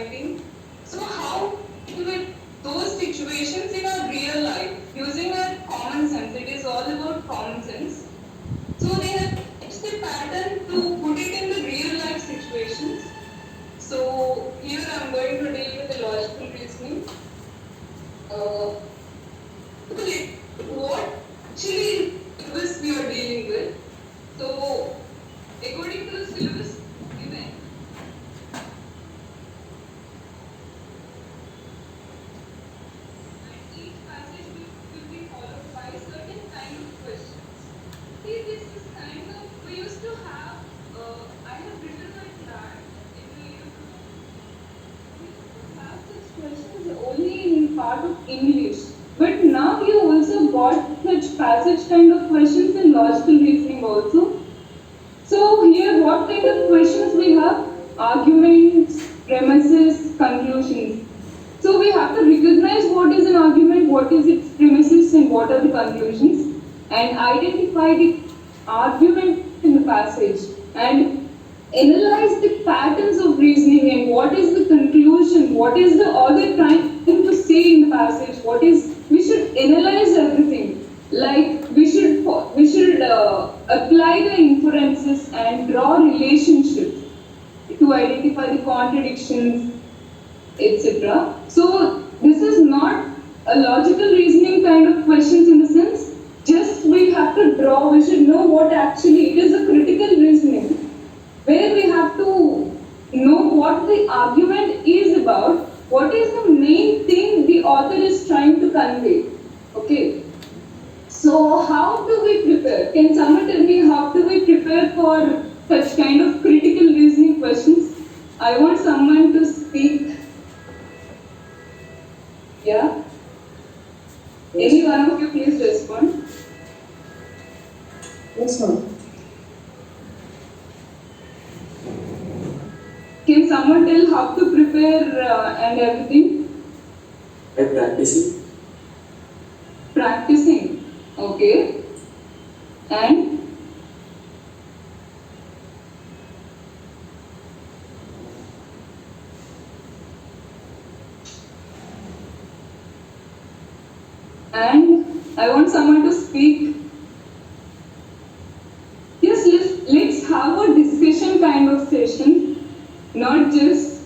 COVID-19. So how with those situations in our real life, using our common sense, it is all about common sense. So they have used the pattern to put it in the real life situations. So here I'm going to deal with the logical reasoning. What actually syllabus we are dealing with? So according to the syllabus given, each passage will be followed by certain kind of questions. See, this is kind of, we used to have, I have written like that in the YouTube. We used to have such questions only in part of English. But now you also got such passage kind of questions in logical reasoning also. So here what kind of questions we have? Arguments, premises, conclusions. So we have to recognize what is an argument, what is its premises and what are the conclusions, and identify the argument in the passage and analyze the patterns of reasoning and what is the conclusion, what is the author trying to say in the passage, what is, we should analyze everything. Like we should apply the inferences and draw relationships to identify the contradictions, etc. So this is not a logical reasoning kind of questions in the sense, just we have to draw, we should know what actually, it is a critical reasoning, where we have to know what the argument is about, what is the main thing the author is trying to convey. Okay. So how do we prepare? Can someone tell me how do we prepare for such kind of critical reasoning questions? I want someone to speak. Yeah? Any one of you please respond. Yes, ma'am. Can someone tell how to prepare and everything? By practicing. Practicing. Okay. And? And I want someone to speak. Yes, let's have a discussion kind of session, not just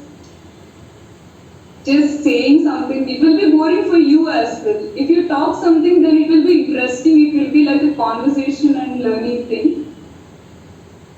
saying something. It will be boring for you as well. If you talk something, then it will be interesting. It will be like a conversation and learning thing.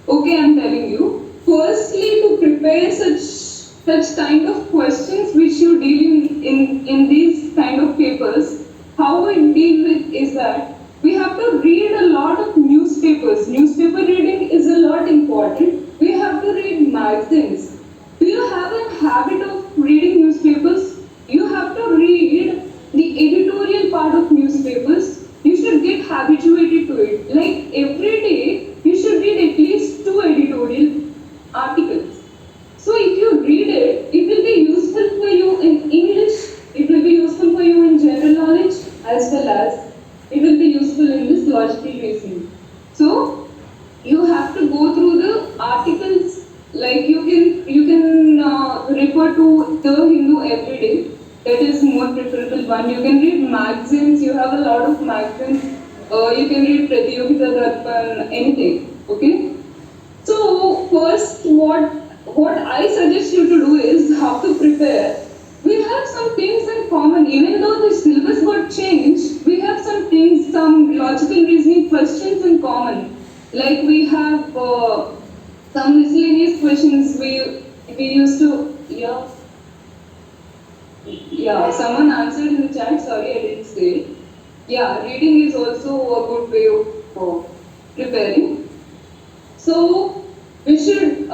Okay, I'm telling you. Firstly, to prepare such kind of questions which you deal in these kind of papers, how we deal with is that we have to read a lot of newspapers. Newspaper reading is a lot important. We have to read magazines. Do you have a habit of reading newspapers? You have to read the editorial part of newspapers. You should get habituated to it. Like every day, you should read at least 2 editorial articles. So if you read it, it will be useful for you in English, it will be useful for you in general knowledge, as well as it will be useful in this logical reasoning. So you have to go through the articles, like you can refer to The Hindu every day. That is more preferable one. You can read magazines. You have a lot of magazines. You can read Pratiyogita Darpan, anything. Okay. So first, what I suggest you to do is how to prepare. We have some things in common. Even though the syllabus got changed, we have some things, some logical reasoning questions in common. Like we have some miscellaneous questions we used to, yeah, someone answered in the chat, sorry I didn't say it. Yeah, reading is also a good way of preparing. So we should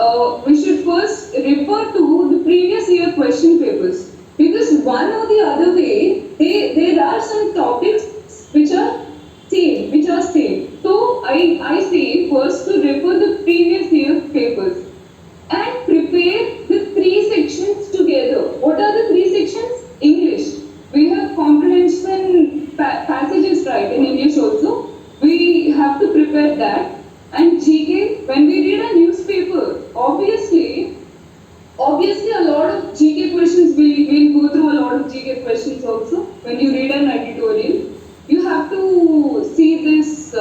first refer to the previous year question papers, because one or the other way there are some topics which are same. So I say first to refer the previous year papers and prepare the 3 sections together. What are the 3 sections? English. We have comprehension passages, right, in English also. We have to prepare that. And GK, when we read a newspaper, obviously obviously a lot of GK questions, we'll go through a lot of GK questions also when you read an editorial. You have to see this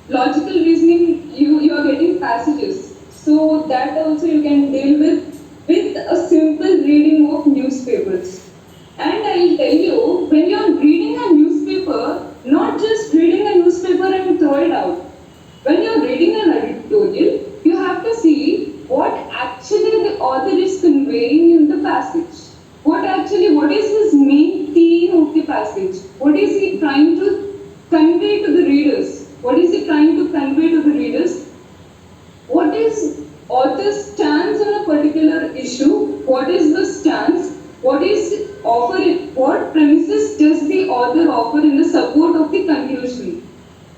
logical reasoning, you are getting passages. So that also you can deal with a simple reading of newspapers. And I'll tell you, when you're reading a newspaper, not just reading a newspaper and throw it out. When you're reading an editorial, you have to see what actually the author is conveying in the passage. What is his main theme of the passage? What is he trying to convey to the readers? What is he trying to convey to the readers? What is author's stance on a particular issue? What is the stance? What premises does the author offer in the support of the conclusion?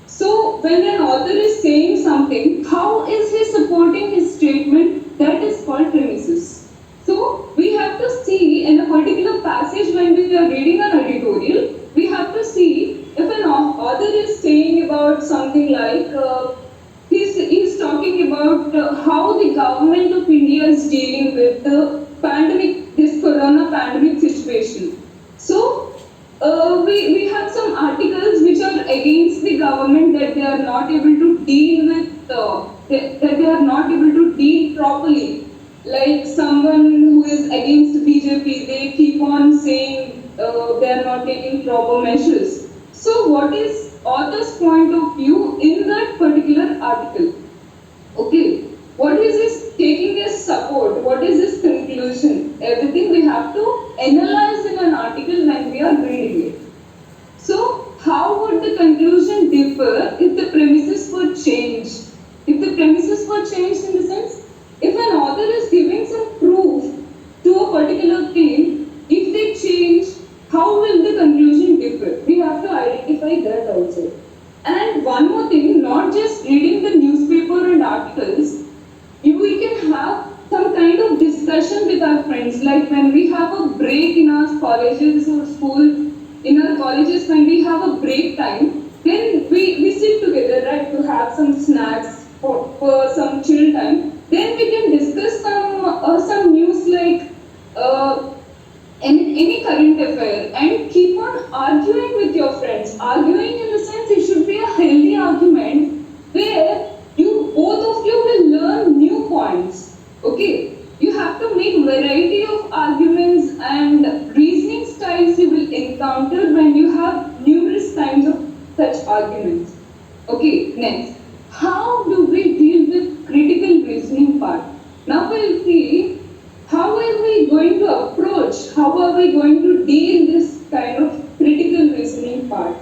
So when an author is saying something, how is he supporting his statement? That is called premises. So we have to see in a particular passage when we are reading an editorial, we have to see if an author is saying about something like, he's talking about how the government of India is dealing with the pandemic, this corona pandemic situation. So we have some articles which are against the government, that they are not able to deal with, that they are not able to deal properly. Like someone who is against BJP, they keep on saying they are not taking proper measures. So what is author's point of view in that particular article? Okay, what is his taking as support? What is his conclusion? Everything we have to analyze in an article when we are reading it. So, how would the conclusion differ if the premises were changed? If the premises were changed in the sense, if an author is giving some proof to a particular thing, if they change, how will the conclusion differ? We have to identify that also. And one more thing, not just reading the newspaper and articles, we can have some kind of discussion with our friends. Like when we have a break in our colleges or school, in our colleges, when we have a break time, then we sit together, right, to have some snacks for some chill time. Then we can discuss some news like any current affair and keep on arguing with your friends. Arguing in the sense it should be a healthy argument where both of you will learn new points. Okay, you have to make variety of arguments and reasoning styles you will encounter when you have numerous kinds of such arguments. Okay, next, how do we deal with critical reasoning part? Now we'll see how are we going to approach, how are we going to deal this kind of critical reasoning part.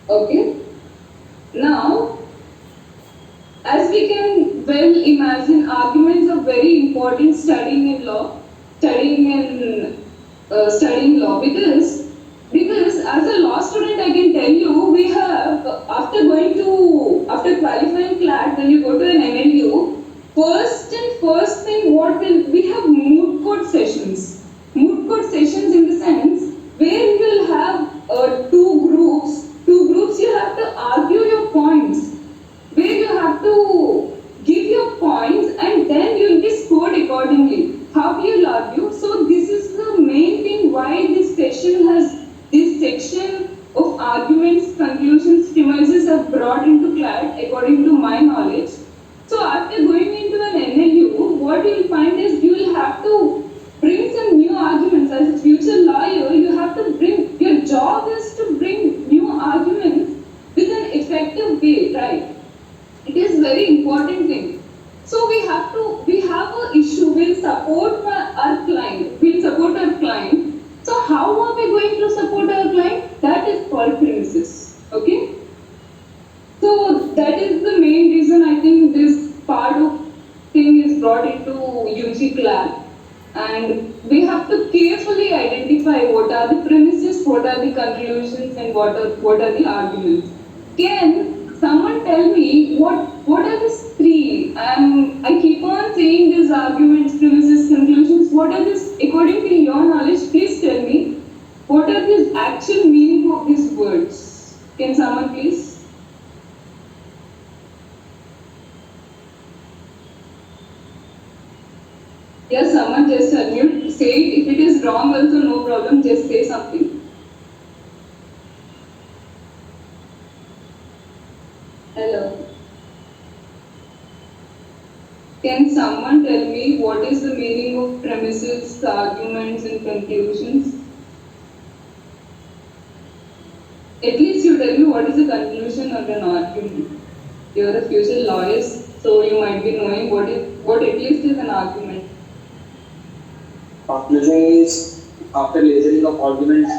Okay, now as we can well imagine, arguments are very important studying in law, studying law, because as a law student I can tell you, we have after qualifying CLAT, when you go to an NLU, first thing what will we have moot court sessions. Moot court sessions in the sense where you will have two groups you have to argue your points, where you have to give your points and then you will be scored accordingly. How you will argue? So this is the main thing why this session has this section of arguments, conclusions, premises are brought into CLAT according to my knowledge. So after going into an NLU, what you will find is you will have to bring some new arguments. As a future lawyer, you have to bring, your job is to bring new arguments with an effective way, right? It is very important thing. So we have an issue, we'll support our client. So how are we going to support our client? That is called premises. Okay? So that is the main reason I think this part of thing is brought into UG CLAT. And we have to carefully identify what are the premises, what are the conclusions, and what are the arguments. Can someone tell me what are these three? I keep on saying these arguments, premises, conclusions. What are these according to your knowledge? Please tell me what are the actual meaning of these words? Can someone please? Yeah, someone just unmute. Say it. If it is wrong, also no problem. Just say something. Hello. Can someone tell me what is the meaning of premises, arguments, and conclusions? At least you tell me what is the conclusion of an argument. You are a future lawyer, so you might be knowing what at least is an argument. Conclusion is after layering of arguments,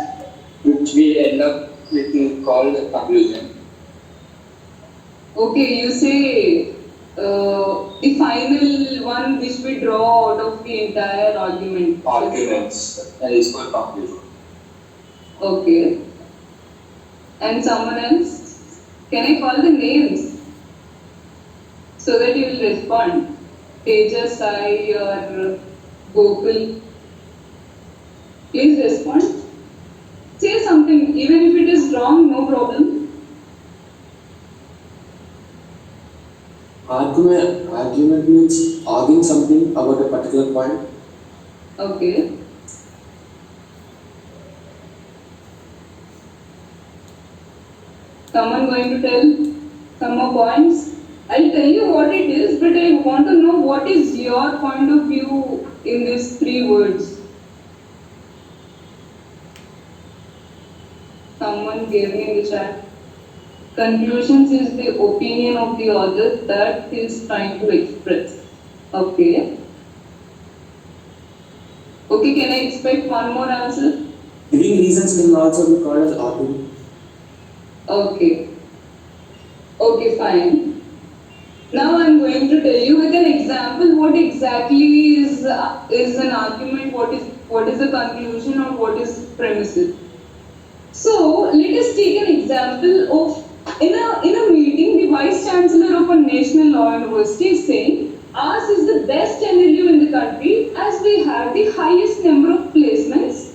which we end up with is called conclusion. Okay, you say the final one which we draw out of the entire argument. Arguments and is called conclusion. Okay. And someone else? Can I call the names so that you will respond? Tejas, Sai, or Gokul. Please respond. Say something, even if it is wrong, no problem. Argument means arguing something about a particular point. Okay. Someone going to tell some more points? I'll tell you what it is, but I want to know what is your point of view in these three words. Someone gave me in the chat. Conclusions is the opinion of the author that he is trying to express. Okay. Okay, can I expect one more answer? Giving reasons can also be called as argument. Okay. Okay, fine. Now I'm going to tell you with an example what exactly is an argument, what is the conclusion, or what is premises. So let us take an example of in a meeting, the vice chancellor of a national law university is saying, ours is the best NLU in the country as we have the highest number of placements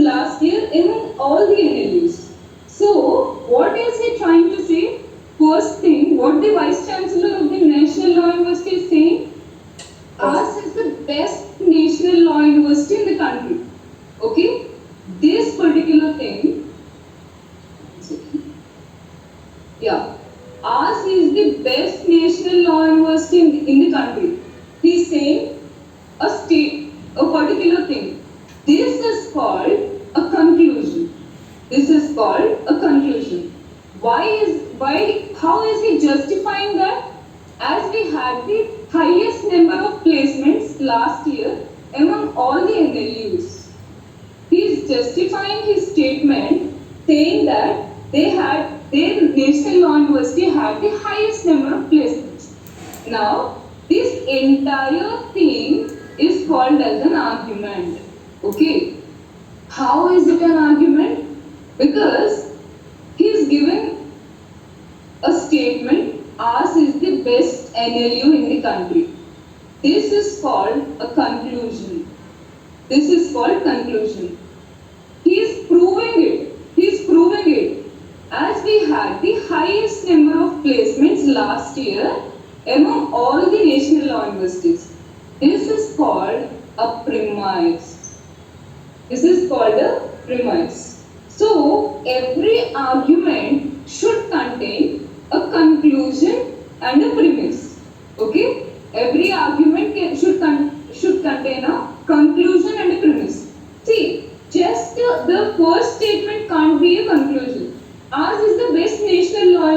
last year among all the NLUs. So what is he trying to say? First thing, what the vice chancellor of the national law university is saying, ours is the best national law university in the country. Okay? This particular thing, yeah, ours is the best national law university in the country. He's saying a particular thing. This is called a conclusion. This is called a conclusion. How is he justifying that? As we had the highest number of placements last year among all the NLUs. He is justifying his statement saying that their national law university had the highest number of placements. Now, this entire thing is called as an argument. Okay. How is it an argument? Because he is given a statement, ours is the best NLU in the country. This is called a conclusion. This is called conclusion. He is proving it. He is proving it. As we had the highest number of placements last year among all the national law universities. This is called a premise. This is called a premise. So, every argument should contain a conclusion and a premise. Okay? Every argument should contain a conclusion and a premise. See, just the first statement can't be a conclusion. Ours is the best national law.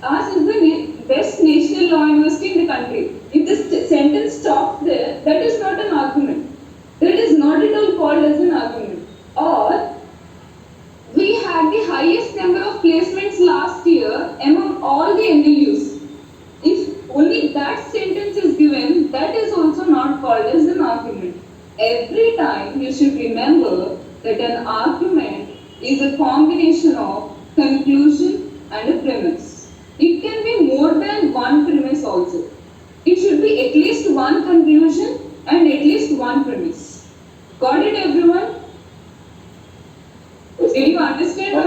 Ours is the best national law university in the country. If this sentence stops there, that is not an argument. That is not at all called as an argument. Or we had the highest number of placements last year among all the NLUs. If only that sentence is given, that is also not called as an argument. Every time you should remember that an argument is a combination of conclusion and a premise. It can be more than one premise also. It should be at least one conclusion and at least one premise. Got it, everyone? Did you understand?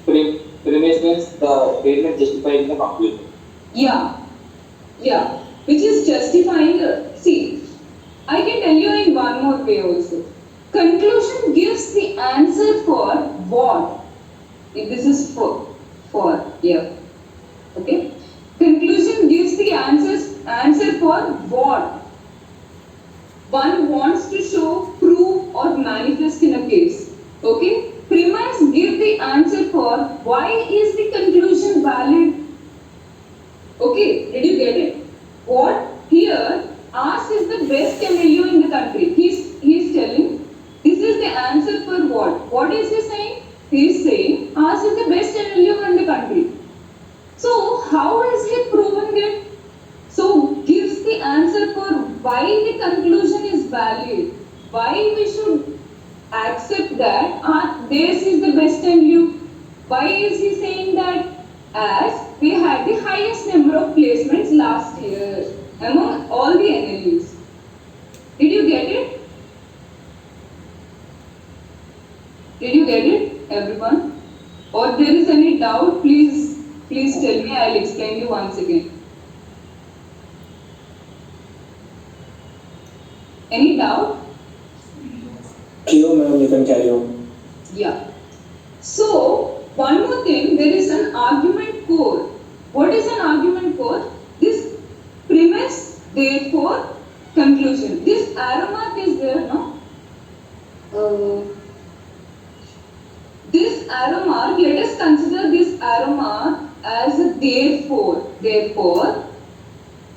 Premise means the statement justifying the conclusion. Yeah. which is justifying the. See, I can tell you in one more way also. Conclusion gives the answer for what? This is for yeah. Okay. Conclusion gives the answer for what one wants to show, prove, or manifest in a case. Okay. Premise give the answer for why is the conclusion valid. Okay, did you get it? What here ask is the best MLU in the country. He's telling this is the answer for what? What is he saying? He is saying ask is the best MLU in the country. So how is he proven it? So gives the answer for why the conclusion is valid. Why we should accept that this is the best MLU. Why is he saying that? As we had the highest number of placements last year among all the NLUs. Did you get it? Did you get it, everyone? Or there is any doubt, please tell me, I'll explain you once again. Any doubt? Clear, ma'am, you can carry on. Yeah. So, one more thing, there is an argument core. What is an argument core? This premise, therefore, conclusion. This arrow mark is there, no? This arrow mark, let us consider this arrow mark as a therefore. Therefore,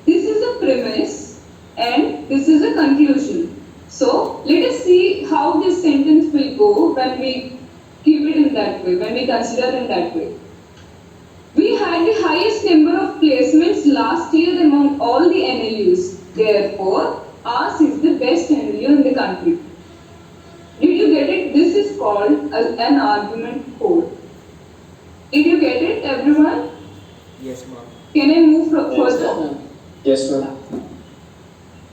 this is a premise and this is a conclusion. So, let us see how this sentence will go when we keep it in that way, when we consider in that way. We had the highest number of placements last year among all the NLUs. Therefore, ours is the best NLU in the country. Did you get it? This is called an argument code. Did you get it, everyone? Yes, ma'am. Can I move further? Yes, ma'am.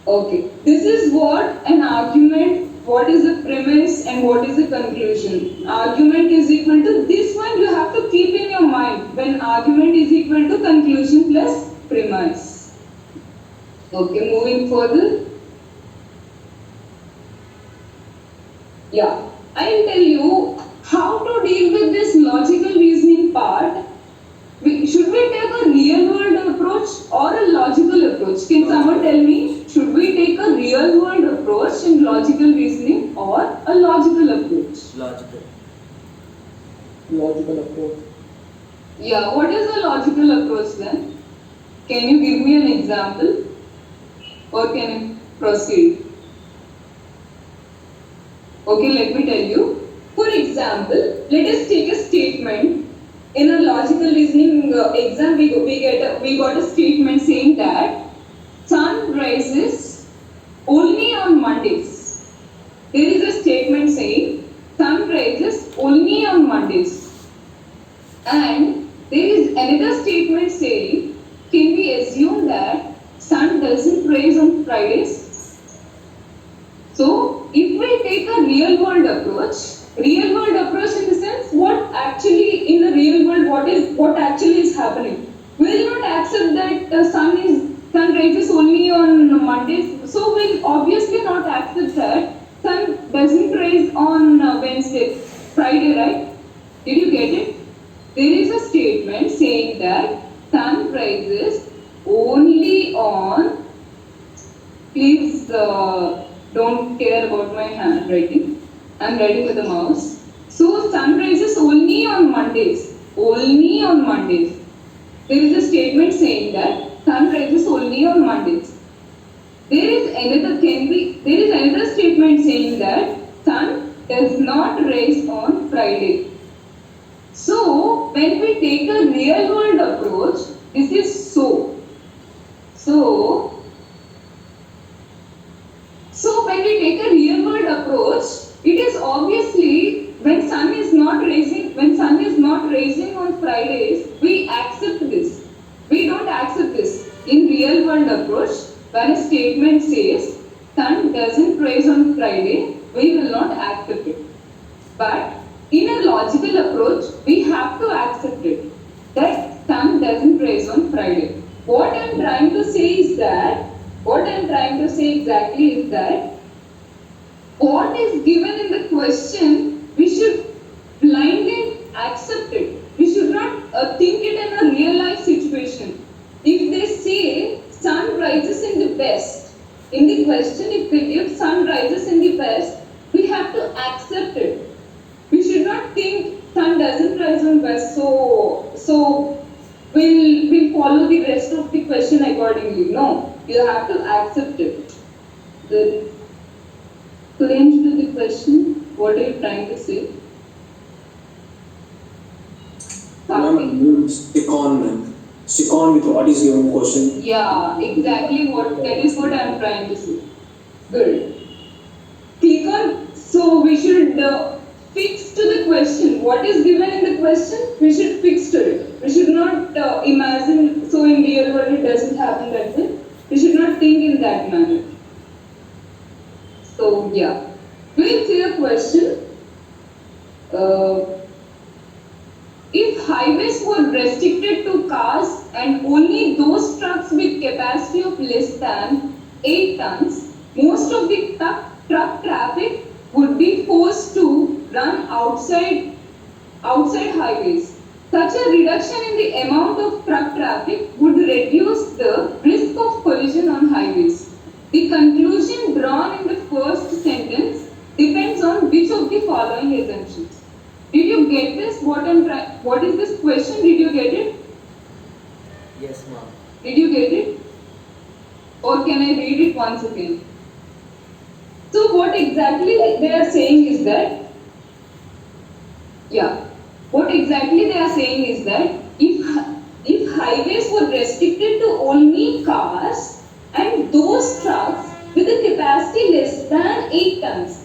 Okay. This is what an argument, what is the premise and what is the conclusion. Argument is equal to this one you have to keep in your mind when argument is equal to conclusion plus premise. Okay, moving further. Yeah, I will tell you how to deal with this logical reasoning part. Should we take a real world approach or a logical approach? Can someone tell me, should we take a real world approach in logical reasoning or a logical approach? Logical. Logical approach. Yeah, what is a logical approach then? Can you give me an example or can I proceed? Okay, let me tell you. For example, let us take a statement. In a logical reasoning exam, we got a statement saying that sun rises only on Mondays. There is a statement saying sun rises only on Mondays. And there is another statement saying, can we assume that sun doesn't rise on Fridays? So, if we take a real world approach in the sense what actually in the real world what actually is happening. We will not accept that sun rises only on Mondays. So we'll obviously not accept that sun doesn't rise on Wednesday, Friday, right? Did you get it? There is a statement saying that sun rises only on. Please don't care about my handwriting. I'm writing with a mouse. So sun rises only on Mondays. Only on Mondays. There is a statement saying that sun rises only on Mondays. There is another statement saying that sun does not rise on Friday. So when we take a real world approach, this is so. So when we take a real world approach, it is obviously when sun is not rising on Fridays, we accept this. We don't accept this. In real world approach, when a statement says sun doesn't rise on Friday, we will not accept it. But in a logical approach, we have to accept it that sun doesn't rise on Friday. what I'm trying to say is that, what I'm trying to say exactly is that what is given in the question, we should blindly accept it. We should not think it in a real life situation. If they say sun rises in the west, in the question, if they give sun rises in the west, we have to accept it. We should not think sun doesn't rise in west, so we'll follow the rest of the question accordingly. No, you have to accept it. The claims to the question, what are you trying to say? Ma'am, you stick on, ma'am. Stick on with what is your question. Yeah, exactly that is what I'm trying to say. Good. Click on, so we should fix to the question. What is given in the question, we should fix to it. We should not imagine, so in real world it doesn't happen that way. We should not think in that manner. So yeah, we'll see a question. If highways were restricted to cars and only those trucks with capacity of less than 8 tons, most of the truck traffic would be forced to run outside highways. Such a reduction in the amount of truck traffic would reduce the risk of collision on highways. The conclusion drawn in the first sentence depends on which of the following assumptions. Did you get this? What is this question? Did you get it? Yes, ma'am. Did you get it? Or can I read it once again? So what exactly they are saying is that, what exactly they are saying is that if highways were restricted to only cars and those trucks with a capacity less than 8 tons.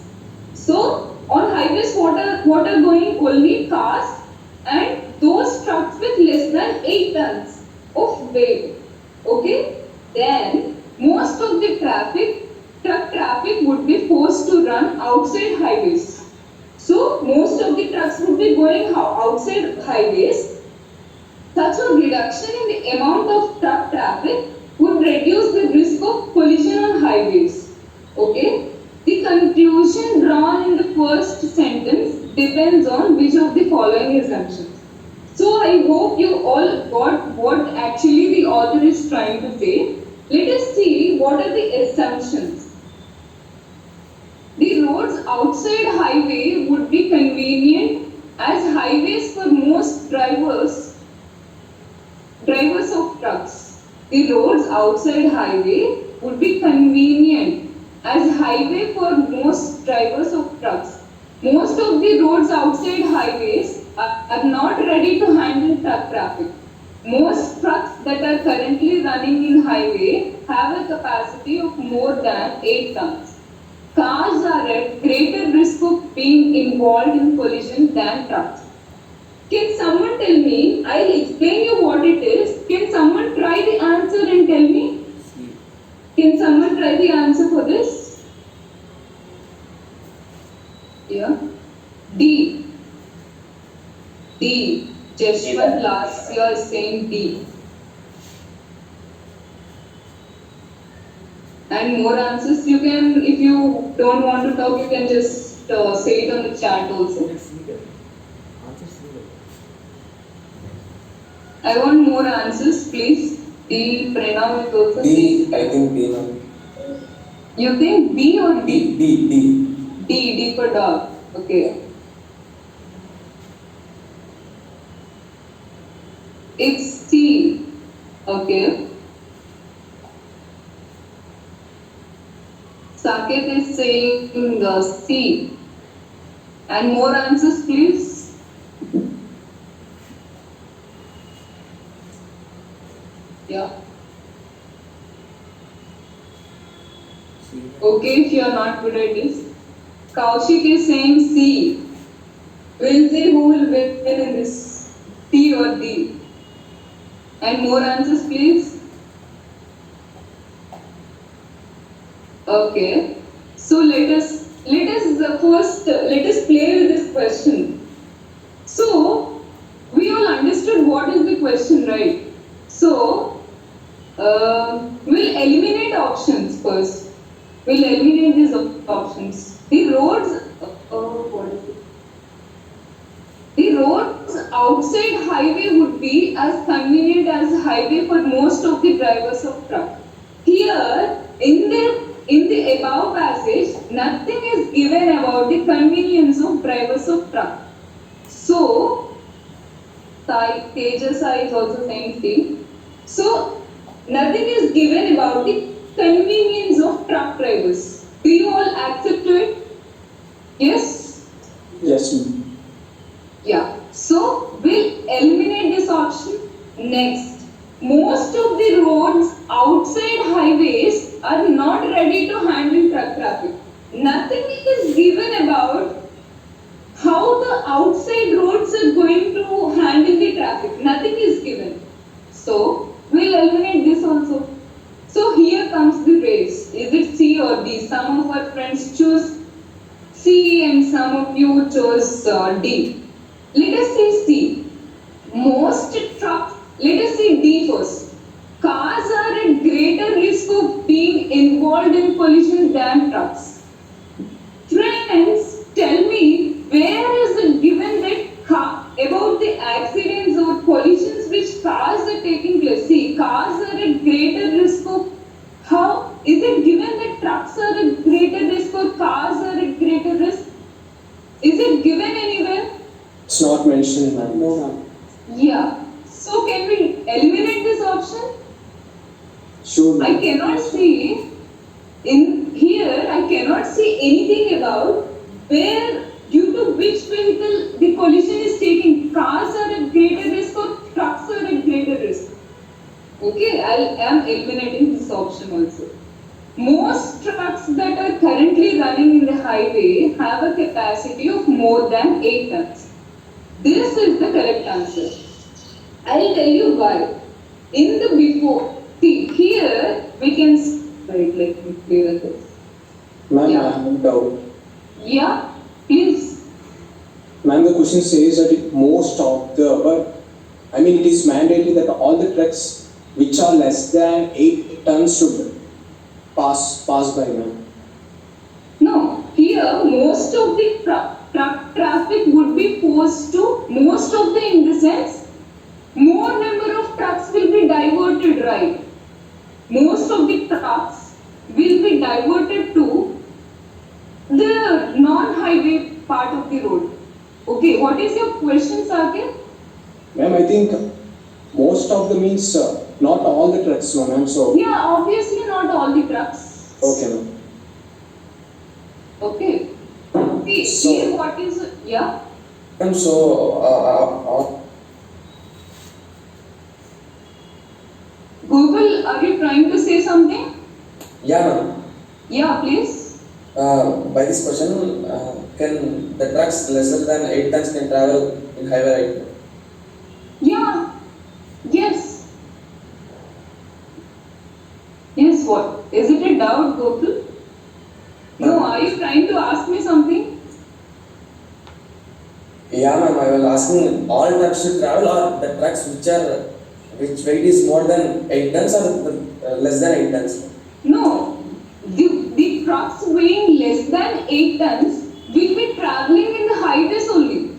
So on highways, what are going only cars and those trucks with less than 8 tons of weight. Okay? Then most of the truck traffic would be forced to run outside highways. So most of the trucks would be going outside highways. Such a reduction in the amount of truck traffic would reduce the risk of collision on highways. Okay? The conclusion drawn in the first sentence depends on which of the following assumptions. So I hope you all got what actually the author is trying to say. Let us see what are the assumptions. The roads outside highway would be convenient as highways for most drivers of trucks. The roads outside highway would be convenient as highway for most drivers of trucks. Most of the roads outside highways are not ready to handle truck traffic. Most trucks that are currently running in highway have a capacity of more than 8 tons. Cars are at greater risk of being involved in collision than trucks. Can someone tell me? I'll explain you what it is. Can someone try the answer and tell me? Can someone try the answer for this? Yeah. D. Jeshwant last year is saying D. And more answers you can, if you don't want to talk, you can just say it on the chat also. I want more answers, please. D. Pranav is also D, I think D, ma'am. You think B or D? D. D for dog. Okay. It's C. Okay. Saket is saying C. And more answers, please. Yeah. Okay, if you are not good at this. Kaushik is saying C. We'll see who will win in this, C or D. And more answers, please. Okay. So let us play with this question. So we all understood what is the question, right? So We'll eliminate options first. We'll eliminate these options. The roads, what is it? The roads outside highway would be as convenient as highway for most of the drivers of truck. Here, in the above passage, nothing is given about the convenience of drivers of truck. So, Tejas is also same thing. So, nothing is given about the convenience of truck drivers. Do you all accept it? Yes? Yes, ma'am. Yeah. So, we'll eliminate this option. Next, most of the roads outside highways are not ready to handle truck traffic. Nothing is given about how the outside roads are going to handle the traffic. Nothing is given. So, we'll eliminate this also. So, here comes the race. Is it C or D? Some of our friends choose C and some of you chose D. Let us see C. Most trucks, let us see D first. Cars are at greater risk of being involved in collisions than trucks. Friends, tell me, where is it given that about the accidents or collisions which cars are taking place? See, cars are at greater risk of, how is it given that trucks are at greater risk or cars are at greater risk? Is it given anywhere? It's not mentioned, ma'am. No, ma'am. Yeah. So can we eliminate this option? Sure, I ma'am. cannot see in here. I cannot see anything about where, due to which vehicle the collision is taking. Cars are at greater risk or trucks are at greater risk. Okay, I am eliminating this option also. Most trucks that are currently running in the highway have a capacity of more than 8 tons. This is the correct answer. I'll tell you why. In the before, see here we can wait. Let me clear this. Ma'am, Yeah. I have a doubt. Yeah, please. Ma'am, the question says that most of the, but I mean, it is mandatory that all the trucks which are less than 8 tons should pass by, ma'am. No, here most of the truck traffic would be forced to, most of the in the sense, more number of trucks will be diverted, right? Most of the trucks will be diverted to the non-highway part of the road. Okay, what is your question, Saket? Ma'am, I think most of the means not all the trucks, no, ma'am. So, Yeah, obviously not all the trucks. okay, ma'am. Okay. See, So- here what is, yeah? And so, Google, are you trying to say something? yeah, ma'am. Yeah, please. By this question, can the trucks lesser than 8 tons can travel in highway, right? Yeah. Yes. Yes, what? Is it a doubt, Gokul? No, are you trying to ask me something? Yeah, ma'am. I was asking all trucks should travel or the trucks which weight is more than 8 tons or less than 8 tons? No. The trucks weighing less than 8 tons will be traveling in the highways only.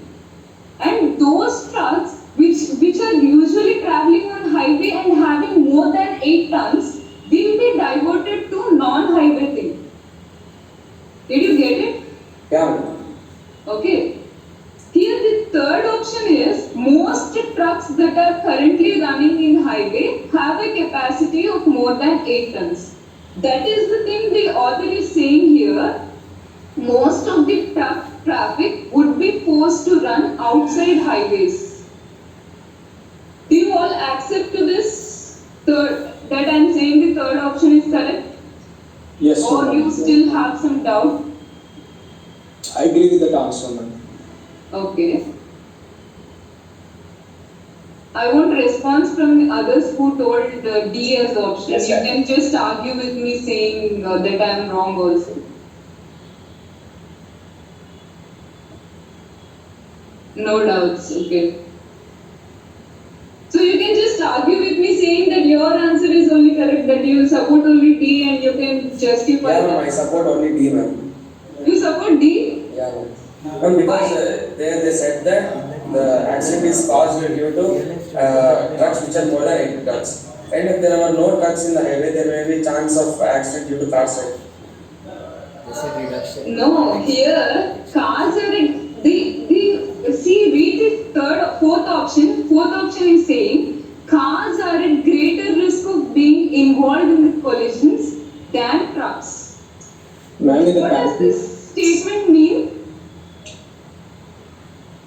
And those trucks which are usually traveling on highway and having more than 8 tons will be diverted to non-highway thing. Did you get it? Yeah, ma'am. Okay. Here the third option is most trucks that are currently running in highway have a capacity of more than 8 tons. That is the thing the author is saying here. Most of the truck traffic would be forced to run outside highways. Do you all accept to this third, that I am saying the third option is correct? Yes, Or ma'am. you still have some doubt? I agree with that answer, ma'am. Okay. I want response from the others who told D as option. Yes, You sir. can just argue with me saying that I am wrong also. No doubts, okay. So you can just argue with me saying that your answer is only correct, that you support only D and you can justify Yeah, ma'am, that. I support only D, ma'am. You support D? Yeah, ma'am. Ma'am, because they said that the accident is caused due to trucks which are more than 80 tons. And if there are no trucks in the highway, there may be chance of accident due to cars, right? They said reduction. No, here cars are read the fourth option. Fourth option is saying cars are at greater risk of being involved in the collisions than trucks. Ma'am, in the What does passage, this statement mean?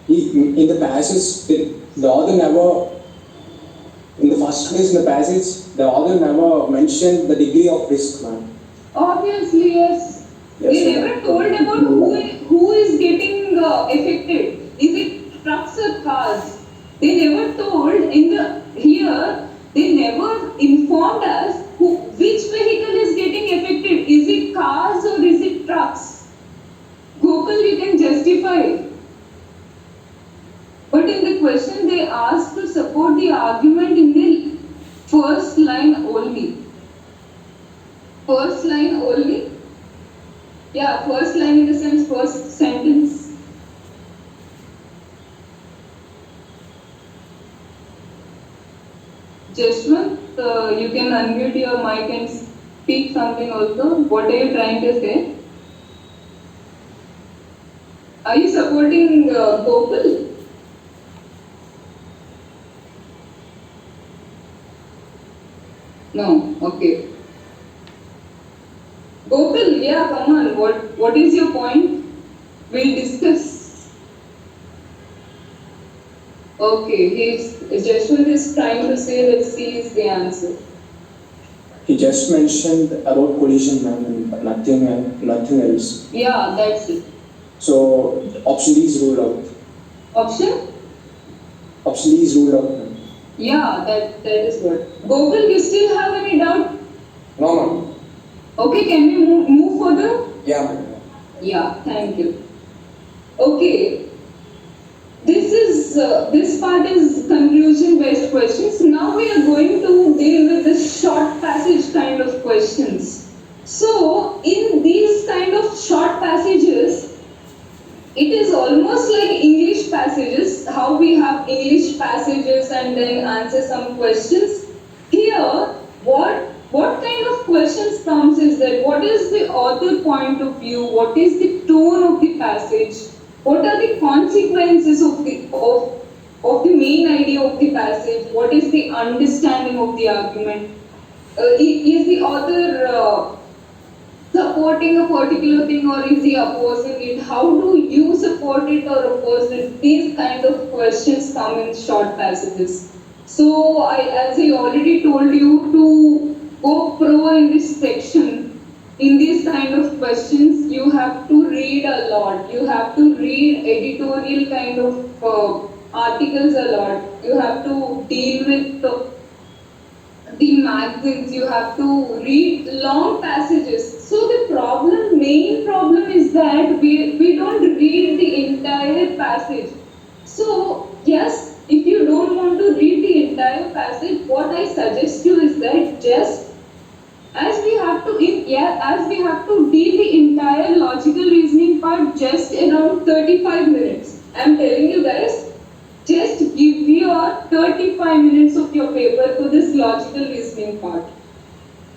in the passage, the author never, in the first place in the passage, the author never mentioned the degree of risk, ma'am. Obviously, yes. Yes, They ma'am. never told about who is getting affected. Is it trucks or cars? They never told in the here. They never informed us which vehicle is getting affected. Is it cars or is it trucks? Gokul, you can justify. But in the question, they asked to support the argument in the first line only. First line only? Yeah, first line in the sense first sentence. Jashwant, you can unmute your mic and speak something also. What are you trying to say? Are you supporting Gokul? No, okay. Gokul, yeah, come on. What is your point? We'll discuss. Okay, Jashwant is trying to say that C is the answer. He just mentioned about collision, ma'am, and nothing else. Yeah, that's it. So option D is ruled out. Option? Option D is ruled out, ma'am. Yeah, that is good. Gokul, you still have any doubt? No, ma'am. Okay, can we move further? Yeah, ma'am. Yeah, thank you. Okay, this part is conclusion-based questions. Now we are going to deal with the short passage kind of questions. So, in these kind of short passages, it is almost like English passages, how we have English passages and then answer some questions. Here, what kind of questions comes is that what is the author point of view, what is the tone of the passage, what are the consequences of the main idea of the passage, what is the understanding of the argument, is the author supporting a particular thing or is he opposing it? How do you support it or oppose it? These kind of questions come in short passages. So, as I already told you, to go pro in this section, in these kind of questions, you have to read a lot. You have to read editorial kind of articles a lot. You have to deal with the magazines, you have to read long passages. So the main problem is that we don't read the entire passage. So yes, if you don't want to read the entire passage, what I suggest you is that just as we have to deal the entire logical reasoning part just around 35 minutes. I'm telling you guys, just give your 35 minutes of your paper to this logical reasoning part.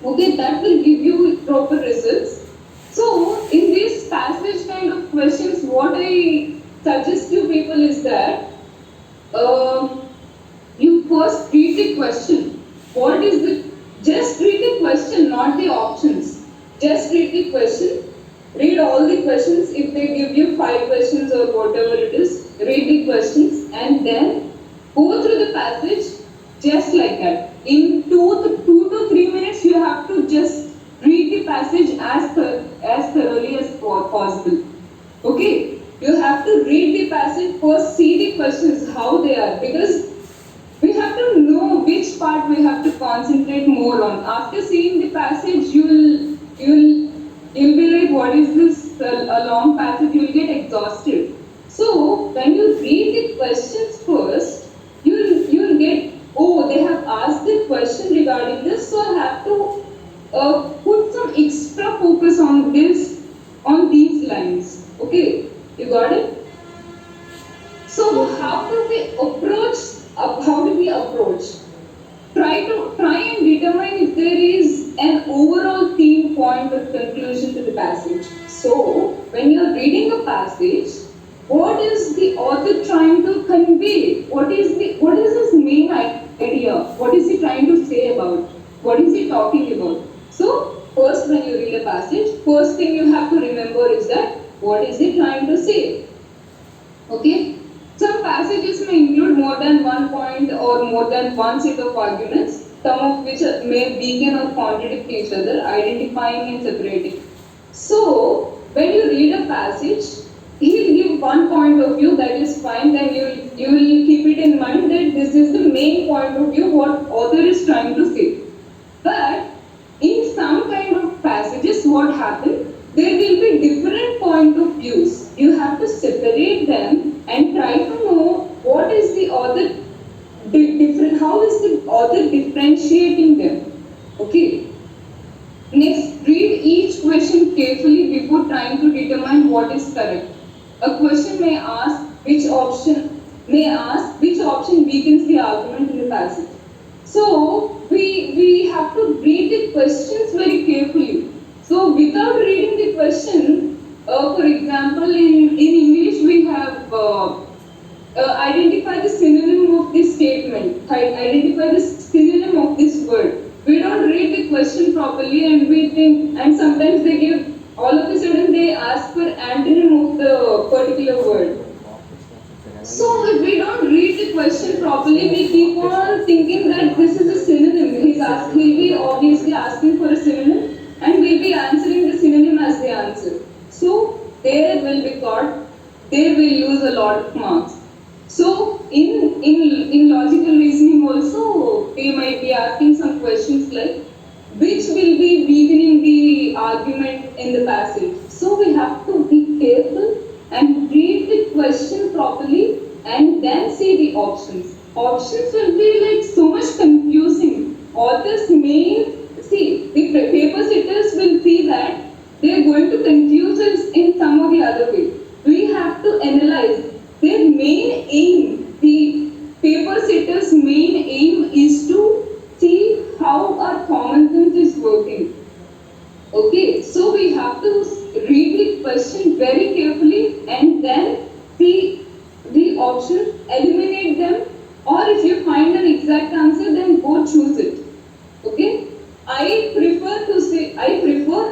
Okay, that will give you proper results. So, in this passage kind of questions, what I suggest you people is that you first read the question. Just read the question, not the options. Just read the question. Read all the questions. If they give you 5 questions or whatever it is, read the questions and then go through the passage just like that. In 2 to 3 minutes, you have to just read the passage as thoroughly as possible. Okay? You have to read the passage first, see the questions, how they are, because we have to know which part we have to concentrate more on. After seeing the passage, you'll be like, what is this a long passage? You'll get exhausted. So when you read the questions first, you'll get extra focus on this, on these lines. Okay, you got it? So how do we approach? How do we approach? Try and determine if there is an overall theme, point, or conclusion to the passage. So when you're reading a passage, what is the author trying to convey? What is his main idea? What is he trying to say about? What is he talking about? So first, when you read a passage, first thing you have to remember is that what is he trying to say? Okay. Some passages may include more than one point or more than one set of arguments, some of which may weaken or contradict each other, identifying and separating. So, when you read a passage, he'll give one point of view, that is fine, then you will keep it in mind that this is the main point of view, what author is trying to say. But, in some kind of passages, what happens? There will be different point of views. You have to separate them and try to know what is the author different, how is the author differentiating them. Okay. Next, read each question carefully before trying to determine what is correct. A question may ask which option weakens the argument in the passage. So we have to read the questions very carefully. So without reading the question, for example, in English we have identify the synonym of this statement, identify the synonym of this word. We don't read the question properly and we think, and sometimes they give, all of a sudden they ask for antonym of the particular word. So if we don't read the question properly, we keep on thinking that this is a synonym. He'll be obviously asking for a synonym and we'll be answering the synonym as the answer. So they will be caught, they will lose a lot of marks. So in logical reasoning also, they might be asking some questions like, which will be weakening the argument in the passage. So we have to be careful and read the question properly and then see the options. Options will be like so much confusing. Authors the paper sitters will see that they are going to confuse us in some or the other way. We have to analyze their main aim. The paper sitters' main aim is to see how our common sense is working. Okay, so we have to read the question very carefully and then see the options, eliminate them, or if you find an exact answer, then go choose it. Okay, I prefer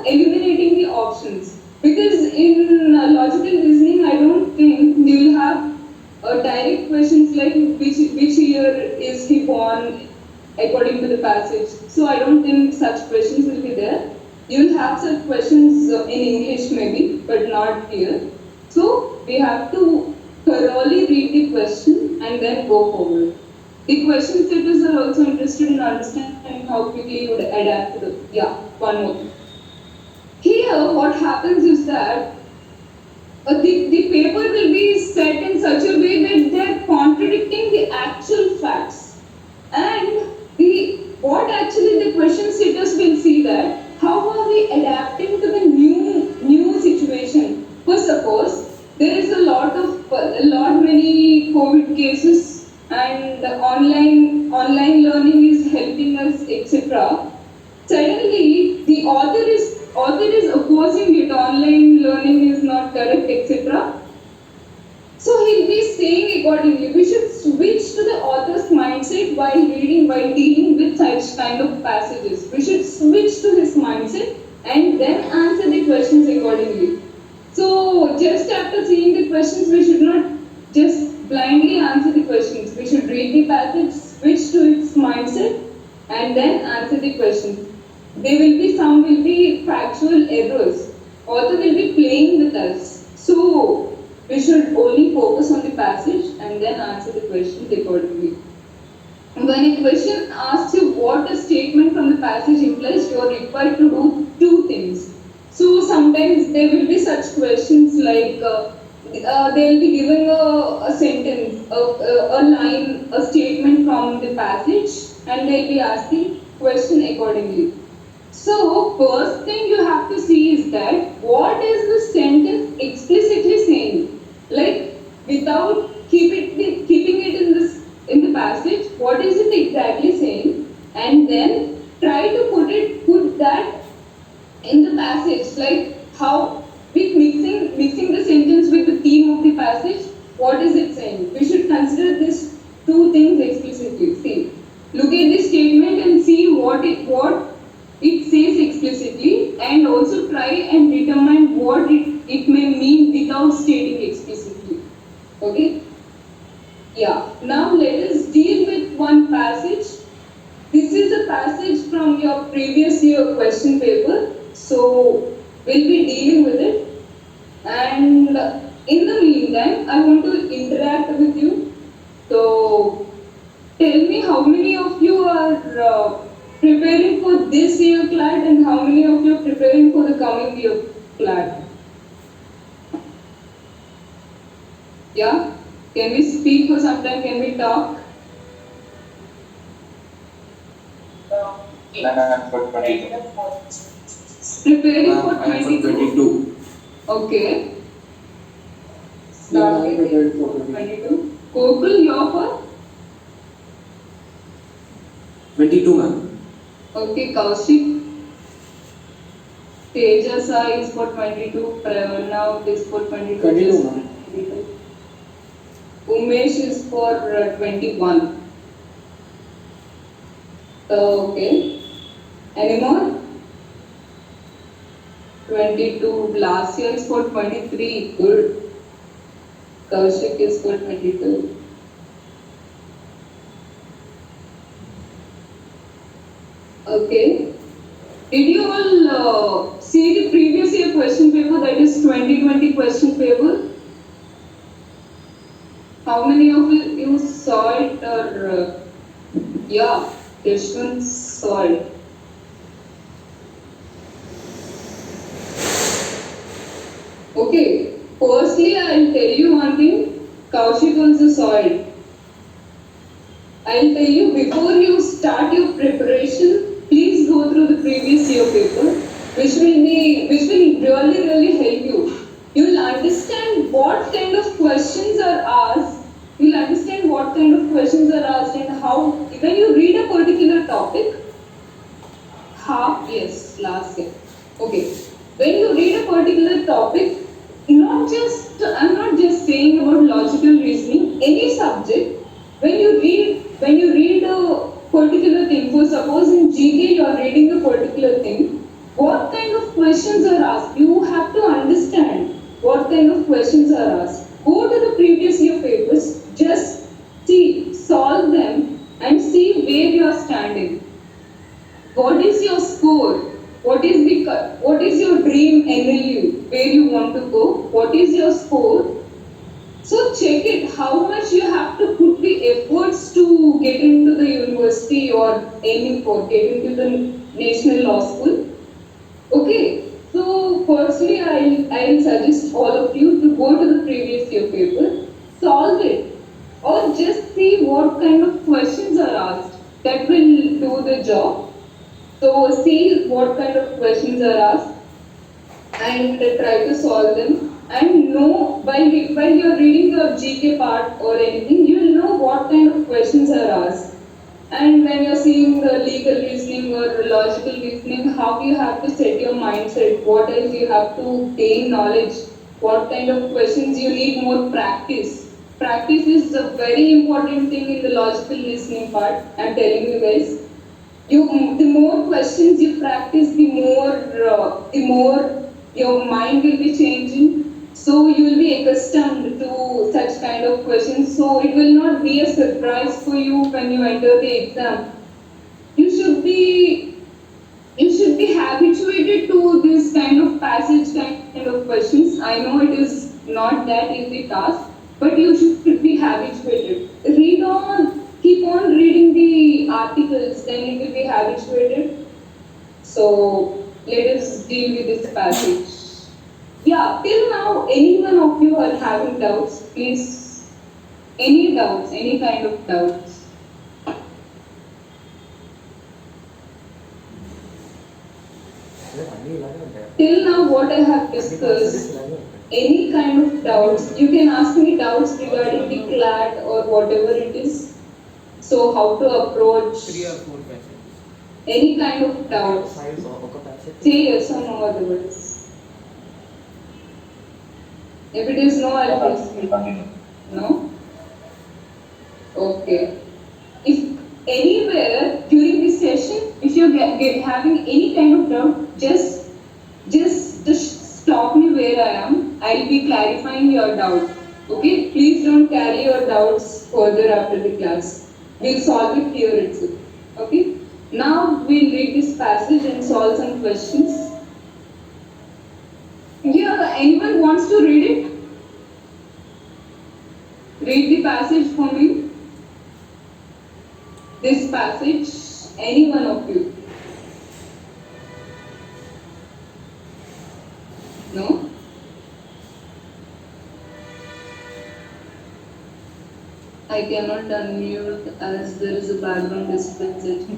eliminating the options because in logical reasoning, I don't think you will have direct questions like which year is he born according to the passage. So I don't think such questions will be there. You will have such questions in English maybe, but not here. So we have to thoroughly read the question and then go forward. The question setters are also interested in understanding how quickly you would adapt to the, one more thing. Here what happens is that the paper will be set in such a way that they are contradicting the actual facts. And what actually the question setters will see that how are we adapting to the new situation. For suppose there is a lot many COVID cases and online learning is helping us, etc. Suddenly the author is opposing it, online learning is not correct, etc. So he'll be saying accordingly, we should switch to the author's mindset while dealing with such kind of passages. We should switch to his mindset and then answer the questions accordingly. So just after seeing the questions, we should not just blindly answer the questions. We should read the passage, switch to its mindset and then answer the questions. Some will be factual errors. Author will be playing with us. So we should only focus on the passage and then answer the questions accordingly. When a question asks you what a statement from the passage implies, you are required to do two things. So sometimes there will be such questions like they will be giving a sentence, a line, a statement from the passage, and they will be asking question accordingly. So, first thing you have to see is that what is the sentence explicitly saying? Like, without keeping it in the passage, what is it exactly saying? And then try to put that in the passage, like how with mixing the sentence with the theme of the passage, what is it saying? We should consider these two things explicitly. See, look at this statement and see what it says explicitly, and also try and determine what it may mean without stating explicitly. Okay? Yeah. Now let us deal with one passage. This is a passage from your previous year question paper. So we'll be dealing with it. And in the meantime, I want to interact with you. So tell me how many of you are preparing for this year CLAT and how many of you are preparing for the coming year CLAT? Yeah? Can we speak for some time? Can we talk? I'm for 22. Preparing for I am for 22. 22. Okay. Yeah, I'm Starting prepared for 22. Kokul, you're for? 22, ma'am. Okay, Kaushik. Tejasa is for 22. Pranav is for 22. 22, ma'am. 22. Umesh is for 21. Okay. Any more? 22. Last year is for 23. Good. Kaushik is for 22. Okay. Did you all see the previous year question paper, that is 2020 question paper? How many of you saw it, or yeah, Krishnan saw it. Okay, firstly I'll tell you one thing, Kaushik also saw it. I'll tell you, before you start your preparation, please go through the previous year paper, which will really help you. You'll understand what kind of questions are asked. You'll understand what kind of questions are asked and how, when you read a particular topic, last year. Okay. When you read a particular topic, I'm not just saying about logical reasoning, any subject, when you read a particular thing, for suppose in GK you are reading a particular thing, what kind of questions are asked? You have to understand what kind of questions are asked. Go to the previous year papers, just see, solve them and see where you are standing. What is your score? What is your dream NLU? Where you want to go? What is your score? So check it, how much you have to put the efforts to get into the university or aiming for, get into the national law school. Okay, so firstly I'll suggest all of you to go to the previous year paper, solve it, or just see what kind of questions are asked. That will do the job. So see what kind of questions are asked and try to solve them. And know while you're reading the GK part or anything, you'll know what kind of questions are asked. And when you're seeing the legal reasoning or logical reasoning, how you have to set your mindset, what else you have to gain knowledge, what kind of questions you need more practice. Practice is a very important thing in the logical reasoning part, I'm telling you guys. The more questions you practice, the more your mind will be changing. So you will be accustomed to such kind of questions. So it will not be a surprise for you when you enter the exam. You should be habituated to this kind of passage, kind of questions. I know it is not that easy task, but you should be habituated. Read on. Keep on reading the articles, then it will be habituated. So let us deal with this passage. Yeah, till now, any one of you are having doubts, please. Any doubts, any kind of doubts. till now what I have discussed, any kind of doubts, you can ask me doubts regarding the CLAT or whatever it is. So how to approach 3 or 4 passages. any kind of doubts. 5 ఒక passage. Say yes or no otherwise. If it is no, I'll proceed. Continue. No? Okay. If anywhere during this session, if you're having any kind of doubt, just stop me where I am. I'll be clarifying your doubt. Okay? Please don't carry your doubts further after the class. We'll solve it here itself. Okay? Now we'll read this passage and solve some questions. Yeah, anyone wants to read it? Read the passage for me. This passage, any one of you. No? I cannot unmute as there is a background disturbance.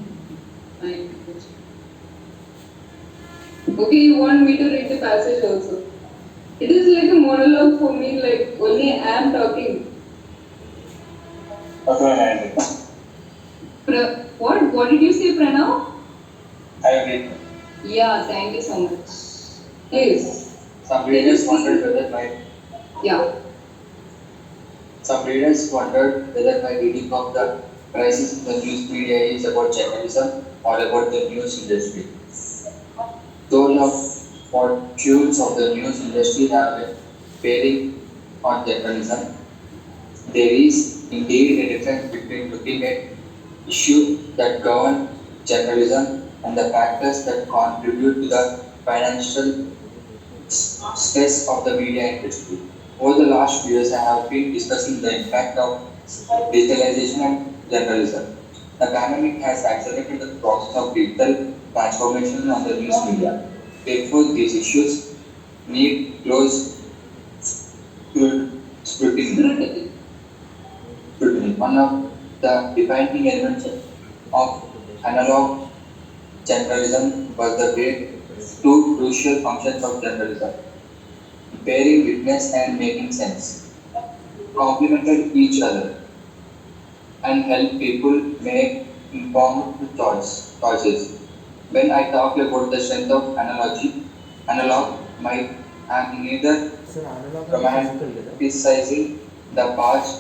Okay, you want me to read the passage also? It is like a monologue for me, like only I am talking. Okay, What did you say, Pranav? I agree. Yeah, thank you so much. Please. Some readers wondered whether my reading of the crisis in the news media is about journalism or about the news industry. Those of fortunes of the news industry have been bearing on journalism. There is indeed a difference between looking at issues that govern journalism and the factors that contribute to the financial stress of the media industry. Over the last few years, I have been discussing the impact of digitalization and journalism. The pandemic has accelerated the process of digital transformation on the news media. Therefore, these issues need close scrutiny. One of the defining elements of analog journalism was the two crucial functions of journalism: bearing witness and making sense, complemented each other and help people make informed choices. When I talk about the strength of analog might am neither Sir, analog and physical కదా? romanticizing the past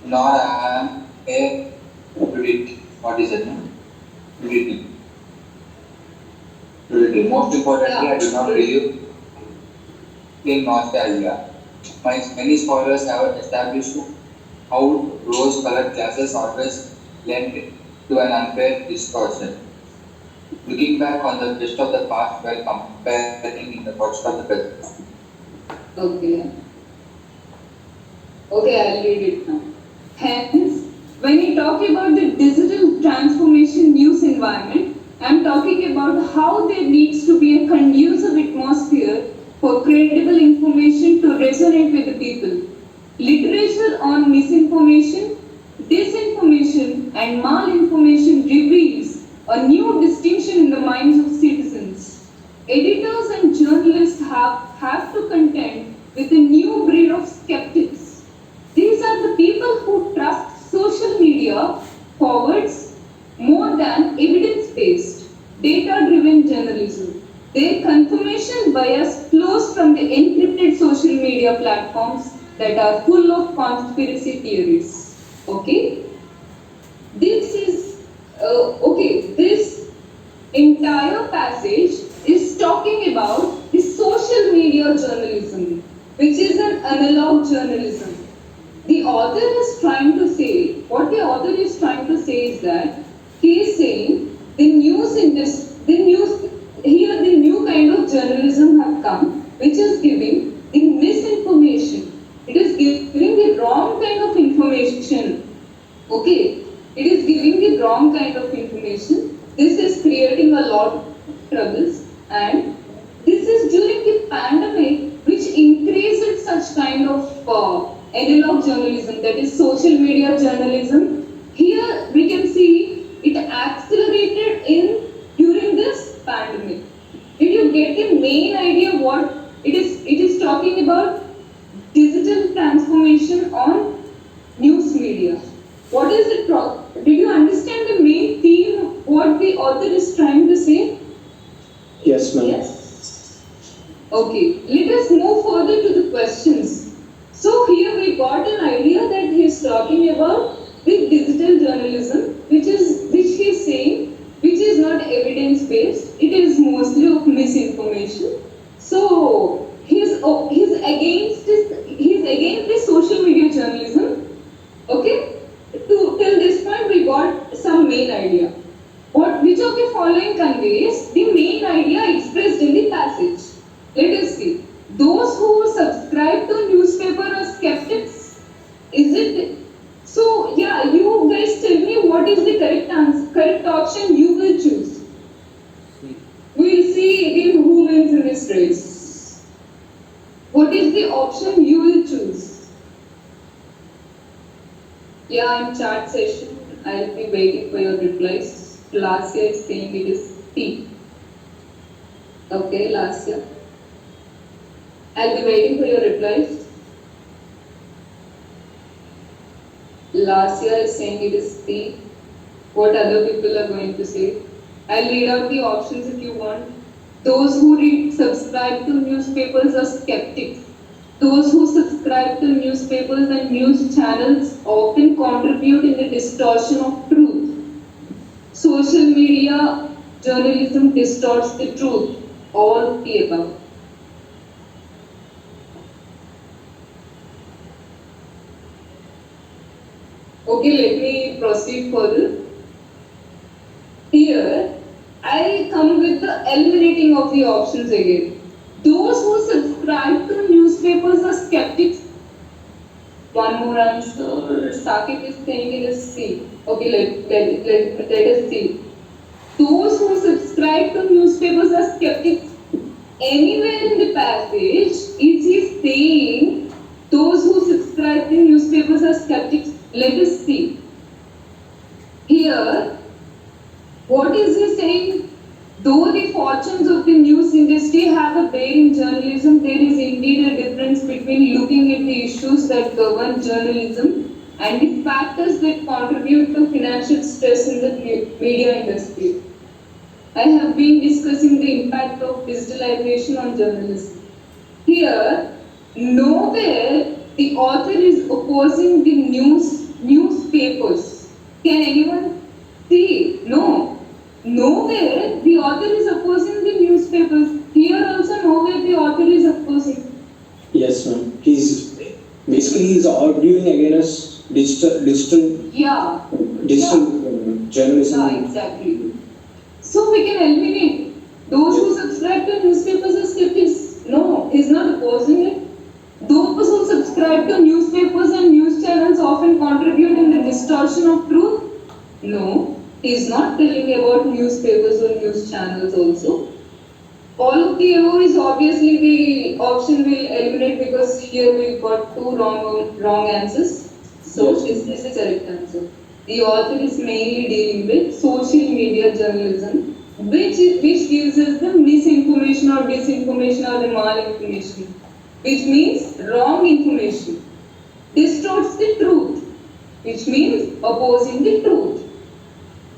nor I am a Nudity. What is it? Nudity. Most importantly, I do not believe in nostalgia. Many scholars have established how rose-colored glasses always lend to an unfair distortion. Looking back on the best of the past while comparing the worst of the present. Okay. Okay, I'll read it now. Hence, when we talk about the digital transformation news environment, I'm talking about how there needs to be a conducive atmosphere for credible information to resonate with the people. Literature on misinformation, disinformation, and malinformation reveals a new distinction in the minds of citizens. Editors and journalists have to contend with a new breed of skeptics. These are the people who trust social media forwards more than evidence-based, data-driven journalism. Their confirmation bias flows from the encrypted social media platforms that are full of conspiracy theories. Okay? This entire passage is talking about the social media journalism, which is an analog journalism. The author is trying to say, what the author is trying to say is that he is saying the new kind of journalism have come, which is giving the misinformation. It is giving the wrong kind of information. Okay, it is giving the wrong kind of information. This is creating a lot of troubles, and this is during the pandemic which increased such kind of analog journalism, that is social media journalism. Here we can see it accelerated during this pandemic. Did you get the main idea what it is talking about digital transformation on news media. What is it? Did you understand the main theme? What the author is trying to say? Yes, ma'am. Yes. Okay, let us move further to the questions. So here we got an idea that he is talking about the digital journalism, which he is saying, which is not evidence based. It is mostly of misinformation. So he's against the social media journalism. Okay. Till this point, we got some main idea. Which of the following conveys the main idea expressed in the passage? Let us see. Those who subscribe to newspaper are skeptics. Is it? So yeah, you guys tell me what is the correct answer, correct option you will choose. C. We will see again who wins in this race. What is the option you will choose? Yeah, in chat session, I'll be waiting for your replies. Last year is saying it is T. Okay, last year. I'll be waiting for your replies. Last year is saying it is T. What other people are going to say? I'll read out the options if you want. Those who subscribe to newspapers are skeptics. Those who subscribe to newspapers and news channels often contribute in the distortion of truth. Social media journalism distorts the truth. All of the above. Okay, let me proceed further. Here, I come with the eliminating of the options again. Those who subscribe to newspapers are skeptics. One more answer. Sakit is saying it is C. Okay, let us see. Those who subscribe to newspapers are skeptics. Anywhere in the passage, it is saying those who subscribe to newspapers are skeptics. Let us see. Here, what is he saying? Though the fortunes of the news industry have a bearing journalism, there is indeed a difference between looking at the issues that govern journalism and the factors that contribute to financial stress in the media industry. I have been discussing the impact of digitalization on journalism. Here, nowhere the author is opposing the newspapers. Can anyone see? No. Nowhere the author is opposing the newspapers. Here also nowhere the author is opposing. Yes, ma'am. He's arguing against digital Yeah. journalism. Yeah, exactly. So we can eliminate those who subscribe to newspapers as skeptics. No, he's not opposing it. Those who subscribe to newspapers and news channels often contribute in the distortion of truth. No, he's not telling about newspapers or news channels also. All of the above is obviously the option will eliminate because here we got two wrong answers. So Yes. this is the correct answer. The author is mainly dealing with social media journalism, which gives us the misinformation or disinformation or the malinformation, which means wrong information, distorts the truth, which means opposing the truth,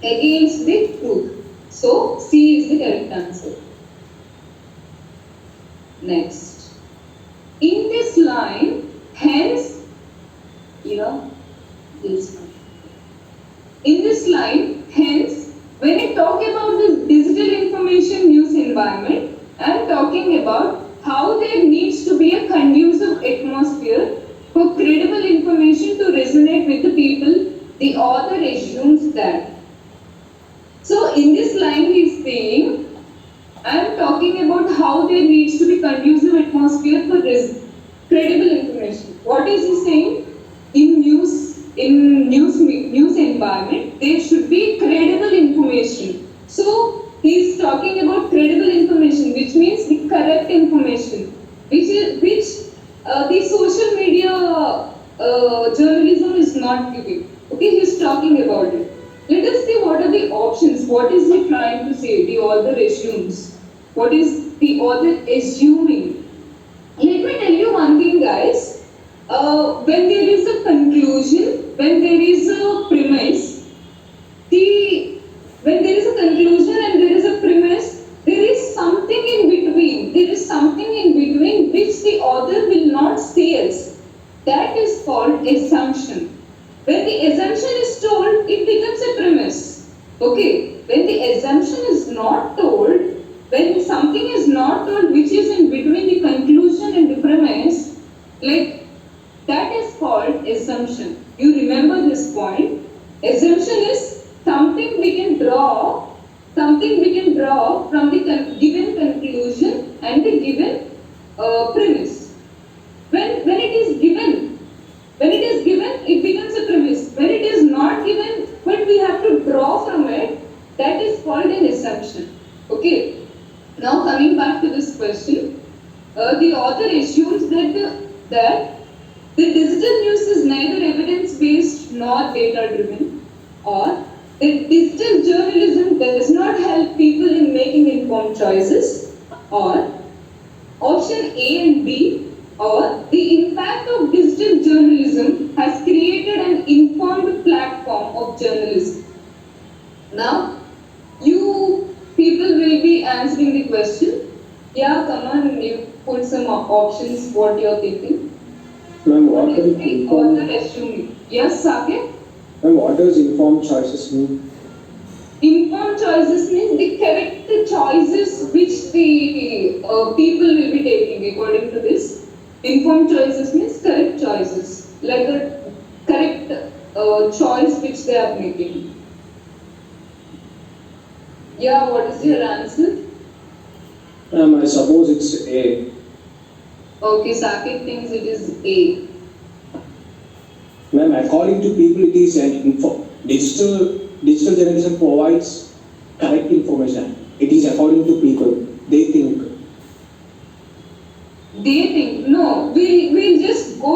against the truth. So C is the correct answer. Next. In this line, hence, this one. In this line, hence, when I talk about this digital information news environment, I am talking about how there needs to be a conducive atmosphere for credible information to resonate with the people. The author assumes that. So in this line he is saying, I am talking about how there needs to be conducive atmosphere for credible information. What is he saying? In news environment, there should be credible information. So he is talking about credible information, which means the correct information, which the social media journalism is not giving. Okay, he is talking about it. Let us see what are the options. What is he trying to say? The author assumes. What is the author assuming? Let me tell you one thing, guys. When there is a conclusion, when there is a premise, when there is a conclusion and there is a premise, there is something in between. There is something in between which the author will not say us. That is called assumption. When the assumption is told, it becomes a premise. Okay? When the assumption is not told, when something is not told which is in between the conclusion and the premise, like that is called assumption. You remember this point. Assumption is something we can draw from the given conclusion and the given premise. When it is given, it becomes a premise. When it is not given, but we have to draw from it, that is called an assumption. Okay. Now coming back to this question, the author assumes that the digital news is neither evidence-based nor data-driven, or that digital journalism does not help people in making informed choices, or option A and B, or the impact of digital journalism has created an informed platform of journalism. Now, you people will be answering the question. Yeah, come on, you put some options, what you're thinking. Ma'am, what What does is the informed, author assuming? Yes, Saket? ma'am, what does informed choices mean? Informed choices means the correct choices which the people will be taking according to this. Informed choices means correct choices, like a correct choice which they are making. Yeah, what is your answer? I suppose it's A. Okay, Saket thinks it is A. Ma'am, according to people, it is an digital journalism provides correct information. It is according to people. They think. They think no. We'll just go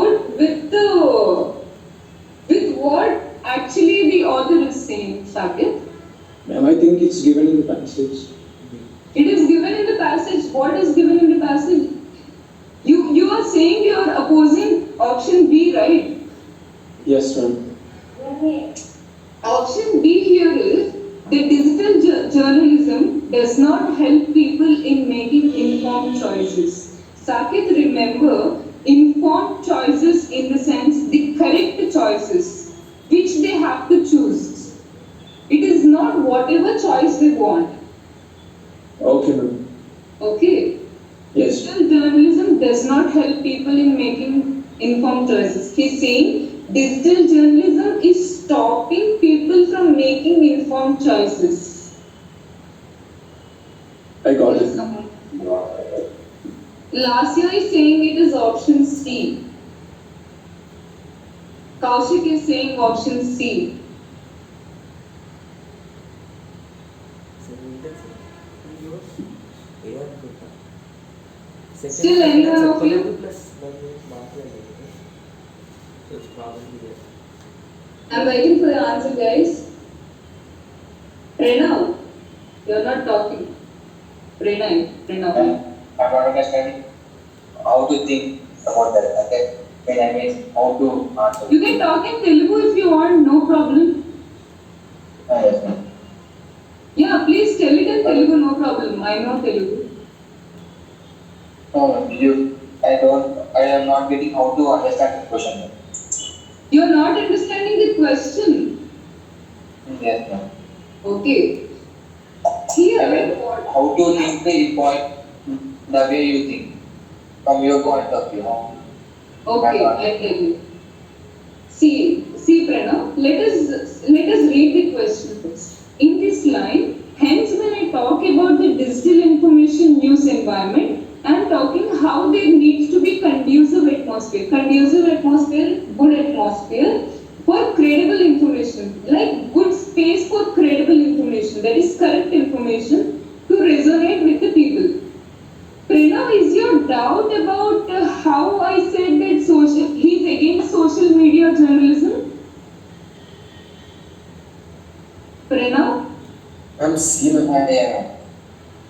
with what actually the author is saying, Saket. Ma'am, I think it's given in the passage. It is given in the passage. What is given in the passage? You are saying you are opposing option B, right? Yes, ma'am. Option B here is the digital journalism does not help people in making informed choices. Saket, remember, informed choices in the sense the correct choices which they have to choose. It is not whatever choice they want. Okay, ma'am. Okay? Yes. Digital journalism does not help people in making informed choices. He's saying digital journalism is stopping people from making informed choices. I got it. Lasya is saying it is option C. Kaushik is saying option C. So we can say yours A అనుకుంటా. Still anyone of you? Plus దాని మాట్లాడలేదు. So it's probably yes. I'm waiting for the answer, guys. Pranav, you're not talking. Pranav. I'm not understanding how to think about that. Okay, when I mean how to answer. You can talk in Telugu if you want, no problem. Yes, ma'am. Yeah, please tell it in Telugu, no problem. I know Telugu. No, I am not getting how to understand the question. You're not understanding the question. Yes, ma'am. Okay. I Here, mean, how to think the point, the way you think, from your point of view. okay, I tell you. See, Pranav, let us read the question first. In this line, hence when I talk about the digital information news environment, I am talking how there needs to be conducive atmosphere, good atmosphere for credible information, like good space for credible information, that is correct information to resonate with the people. Pranav, is your doubt about how I said that he's against social media journalism? Pranav? I'm C, ma'am. Yeah.